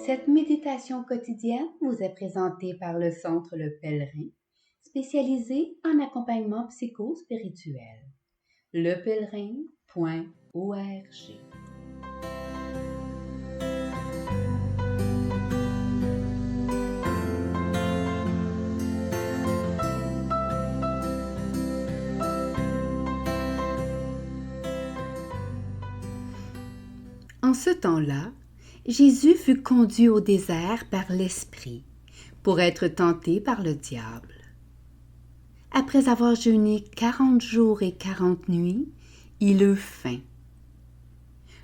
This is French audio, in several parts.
Cette méditation quotidienne vous est présentée par le Centre Le Pèlerin, spécialisé en accompagnement psycho-spirituel. lepèlerin.org. En ce temps-là, Jésus fut conduit au désert par l'Esprit pour être tenté par le diable. Après avoir jeûné 40 jours et 40 nuits, il eut faim.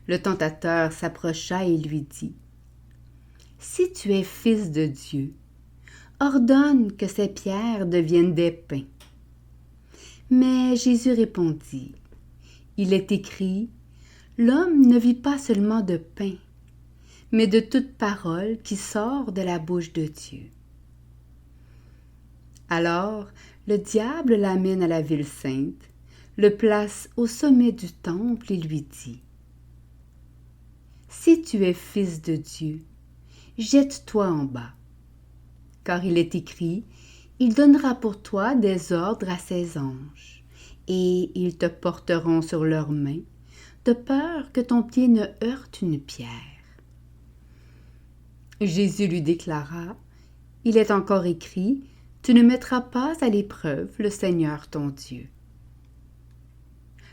Le tentateur s'approcha et lui dit : « Si tu es fils de Dieu, ordonne que ces pierres deviennent des pains. » Mais Jésus répondit : « Il est écrit, l'homme ne vit pas seulement de pain, mais de toute parole qui sort de la bouche de Dieu. » Alors, le diable l'amène à la ville sainte, le place au sommet du temple et lui dit : « Si tu es fils de Dieu, jette-toi en bas, car il est écrit, il donnera pour toi des ordres à ses anges, et ils te porteront sur leurs mains, de peur que ton pied ne heurte une pierre. » Jésus lui déclara : « Il est encore écrit, tu ne mettras pas à l'épreuve le Seigneur ton Dieu. »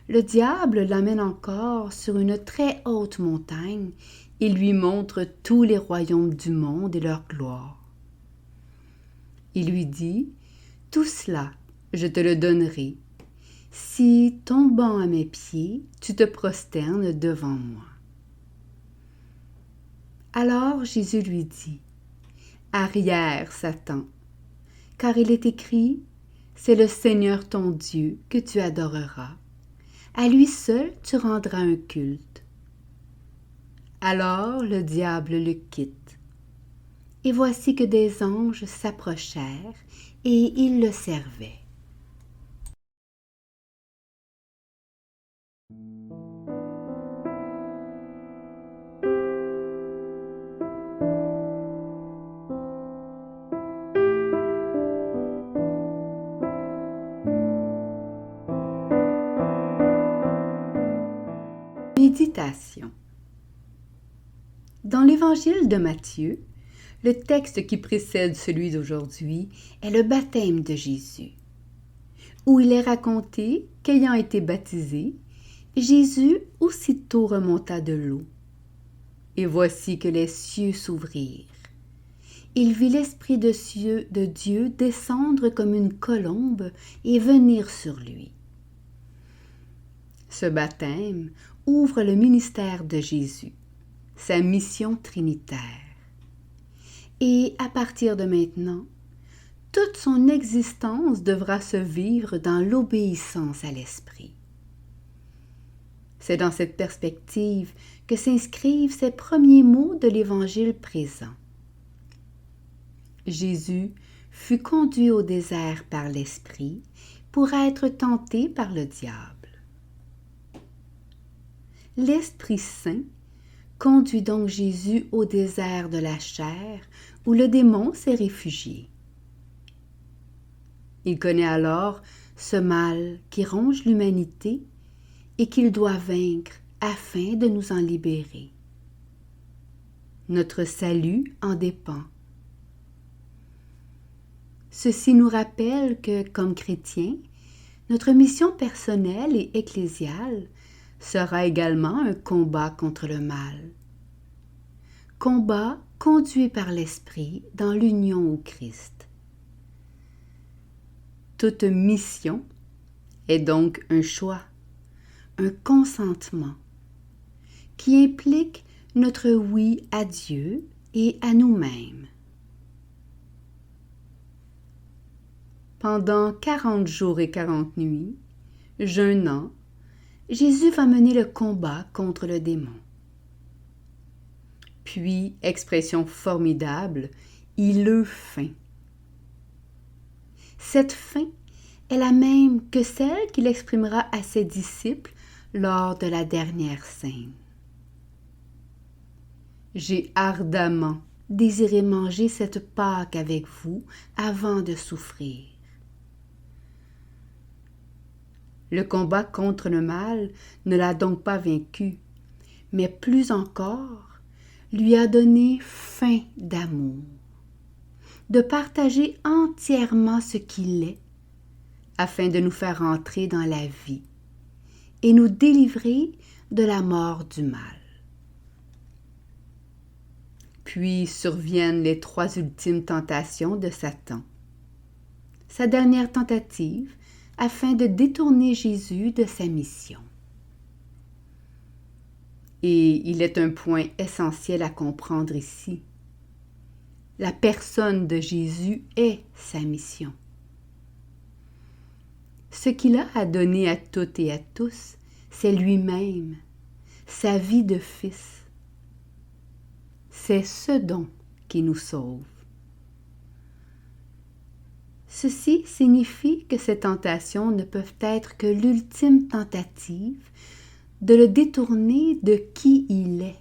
Le diable l'amène encore sur une très haute montagne et lui montre tous les royaumes du monde et leur gloire. Il lui dit : « Tout cela, je te le donnerai, si, tombant à mes pieds, tu te prosternes devant moi. » Alors Jésus lui dit : « Arrière, Satan, car il est écrit, c'est le Seigneur ton Dieu que tu adoreras. À lui seul tu rendras un culte. » Alors le diable le quitte. Et voici que des anges s'approchèrent et ils le servaient. Méditation. Dans l'évangile de Matthieu, le texte qui précède celui d'aujourd'hui est le baptême de Jésus, où il est raconté qu'ayant été baptisé, Jésus aussitôt remonta de l'eau. Et voici que les cieux s'ouvrirent. Il vit l'Esprit de Dieu descendre comme une colombe et venir sur lui. Ce baptême ouvre le ministère de Jésus, sa mission trinitaire. Et à partir de maintenant, toute son existence devra se vivre dans l'obéissance à l'Esprit. C'est dans cette perspective que s'inscrivent ces premiers mots de l'Évangile présent. Jésus fut conduit au désert par l'Esprit pour être tenté par le diable. L'Esprit Saint conduit donc Jésus au désert de la chair où le démon s'est réfugié. Il connaît alors ce mal qui ronge l'humanité et qu'il doit vaincre afin de nous en libérer. Notre salut en dépend. Ceci nous rappelle que, comme chrétiens, notre mission personnelle et ecclésiale sera également un combat contre le mal. Combat conduit par l'Esprit dans l'union au Christ. Toute mission est donc un choix, un consentement, qui implique notre oui à Dieu et à nous-mêmes. Pendant 40 jours et 40 nuits, jeûnant, Jésus va mener le combat contre le démon. Puis, expression formidable, il eut faim. Cette faim est la même que celle qu'il exprimera à ses disciples lors de la dernière scène. « J'ai ardemment désirer manger cette Pâque avec vous avant de souffrir. Le combat contre le mal ne l'a donc pas vaincu, mais plus encore, lui a donné faim d'amour, de partager entièrement ce qu'il est, afin de nous faire entrer dans la vie et nous délivrer de la mort du mal. Puis surviennent les 3 ultimes tentations de Satan. Sa dernière tentative afin de détourner Jésus de sa mission. Et il est un point essentiel à comprendre ici. La personne de Jésus est sa mission. Ce qu'il a à donner à toutes et à tous, c'est lui-même, sa vie de fils. C'est ce don qui nous sauve. Ceci signifie que ces tentations ne peuvent être que l'ultime tentative de le détourner de qui il est.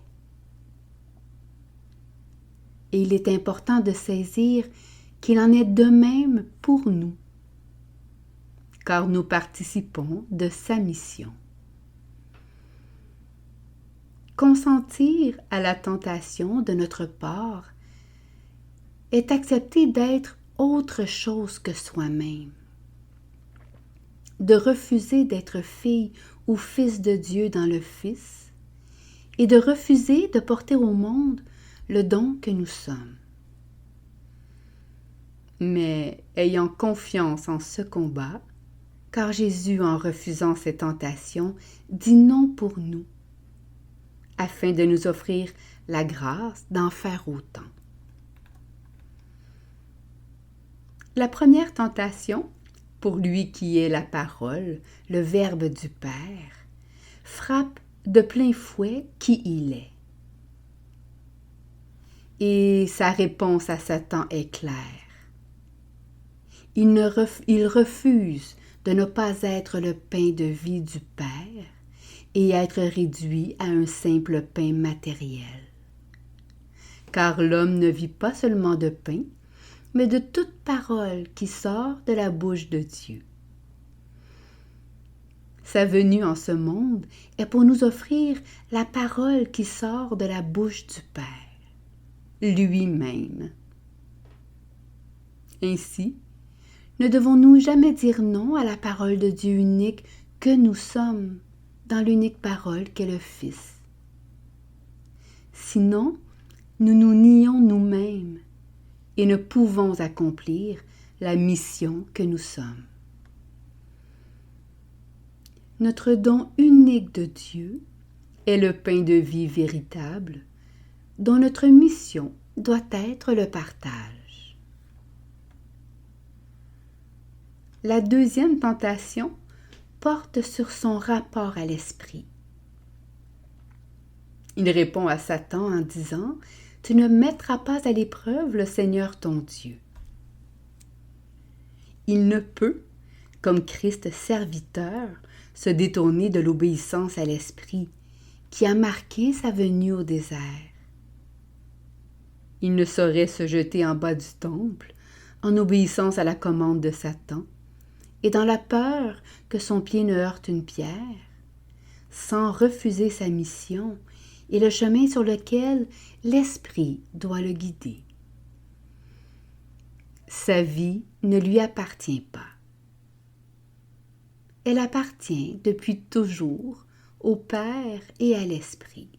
Et il est important de saisir qu'il en est de même pour nous, car nous participons de sa mission. Consentir à la tentation de notre part est accepter d'être autre chose que soi-même, de refuser d'être fille ou fils de Dieu dans le Fils et de refuser de porter au monde le don que nous sommes. Mais ayant confiance en ce combat, car Jésus, en refusant ces tentations, dit non pour nous, afin de nous offrir la grâce d'en faire autant. La première tentation, pour lui qui est la parole, le Verbe du Père, frappe de plein fouet qui il est. Et sa réponse à Satan est claire. Il refuse de ne pas être le pain de vie du Père et être réduit à un simple pain matériel. Car l'homme ne vit pas seulement de pain, mais de toute parole qui sort de la bouche de Dieu. Sa venue en ce monde est pour nous offrir la parole qui sort de la bouche du Père, lui-même. Ainsi, ne devons-nous jamais dire non à la parole de Dieu unique que nous sommes dans l'unique parole qu'est le Fils. Sinon, nous nous nions nous-mêmes et ne pouvons accomplir la mission que nous sommes. Notre don unique de Dieu est le pain de vie véritable, dont notre mission doit être le partage. La deuxième tentation porte sur son rapport à l'esprit. Il répond à Satan en disant « Tu ne mettras pas à l'épreuve le Seigneur ton Dieu. » Il ne peut, comme Christ serviteur, se détourner de l'obéissance à l'esprit qui a marqué sa venue au désert. Il ne saurait se jeter en bas du temple en obéissance à la commande de Satan et dans la peur que son pied ne heurte une pierre, sans refuser sa mission et le chemin sur lequel l'esprit doit le guider. Sa vie ne lui appartient pas. Elle appartient depuis toujours au Père et à l'Esprit.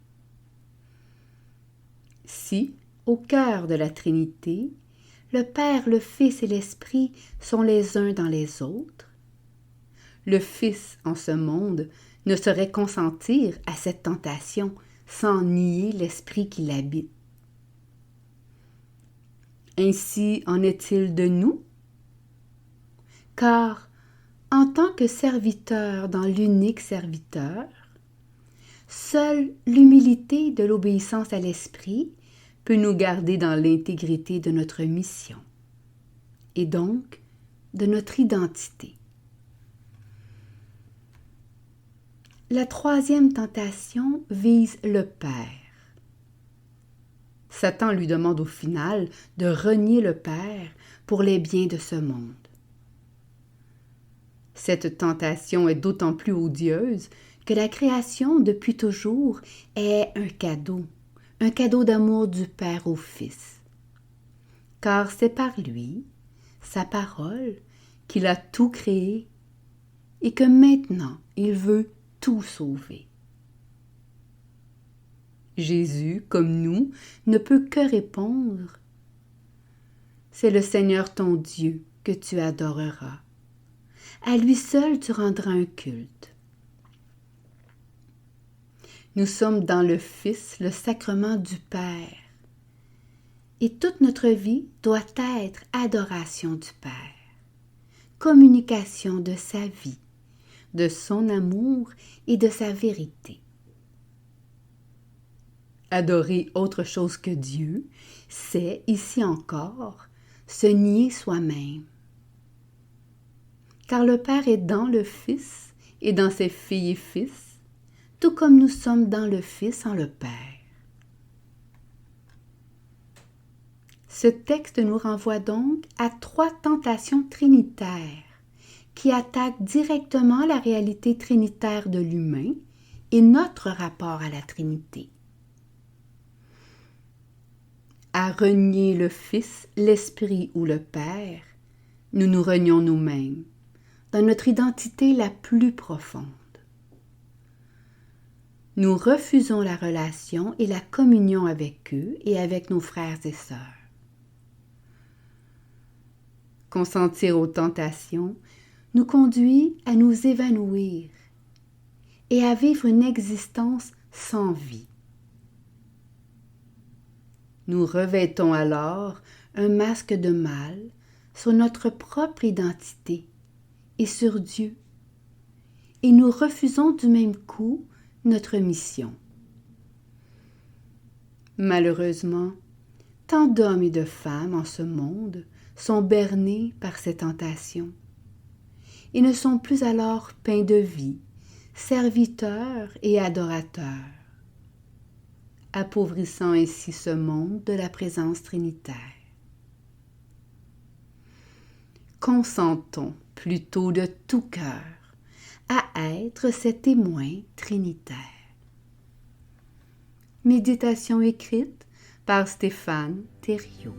Si, au cœur de la Trinité, le Père, le Fils et l'Esprit sont les uns dans les autres, le Fils en ce monde ne saurait consentir à cette tentation sans nier l'Esprit qui l'habite. Ainsi en est-il de nous? Car, en tant que serviteur dans l'unique serviteur, seule l'humilité de l'obéissance à l'Esprit peut nous garder dans l'intégrité de notre mission et donc de notre identité. La troisième tentation vise le Père. Satan lui demande au final de renier le Père pour les biens de ce monde. Cette tentation est d'autant plus odieuse que la création, depuis toujours, est un cadeau d'amour du Père au Fils. Car c'est par lui, sa parole, qu'il a tout créé et que maintenant il veut tout sauver. Jésus, comme nous, ne peut que répondre: c'est le Seigneur ton Dieu que tu adoreras. À lui seul tu rendras un culte. Nous sommes dans le Fils, le sacrement du Père. Et toute notre vie doit être adoration du Père, communication de sa vie, de son amour et de sa vérité. Adorer autre chose que Dieu, c'est, ici encore, se nier soi-même. Car le Père est dans le Fils et dans ses filles et fils, tout comme nous sommes dans le Fils en le Père. Ce texte nous renvoie donc à 3 tentations trinitaires qui attaquent directement la réalité trinitaire de l'humain et notre rapport à la Trinité. À renier le Fils, l'Esprit ou le Père, nous nous renions nous-mêmes, dans notre identité la plus profonde. Nous refusons la relation et la communion avec eux et avec nos frères et sœurs. Consentir aux tentations nous conduit à nous évanouir et à vivre une existence sans vie. Nous revêtons alors un masque de mal sur notre propre identité et sur Dieu, et nous refusons du même coup notre mission. Malheureusement, tant d'hommes et de femmes en ce monde sont bernés par ces tentations et ne sont plus alors peints de vie, serviteurs et adorateurs, appauvrissant ainsi ce monde de la présence trinitaire. Consentons plutôt de tout cœur à être ces témoins trinitaires. Méditation écrite par Stéphane Thériault.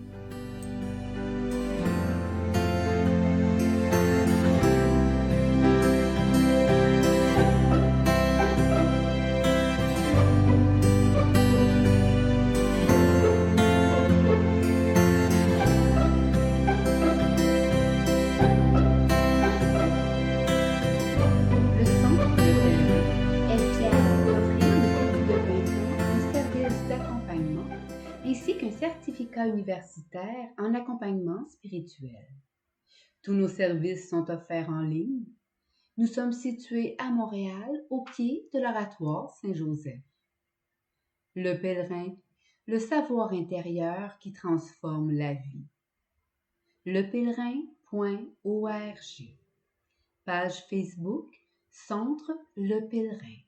Ainsi qu'un certificat universitaire en accompagnement spirituel. Tous nos services sont offerts en ligne. Nous sommes situés à Montréal, au pied de l'Oratoire Saint-Joseph. Le pèlerin, le savoir intérieur qui transforme la vie. lepèlerin.org. Page Facebook, Centre Le Pèlerin.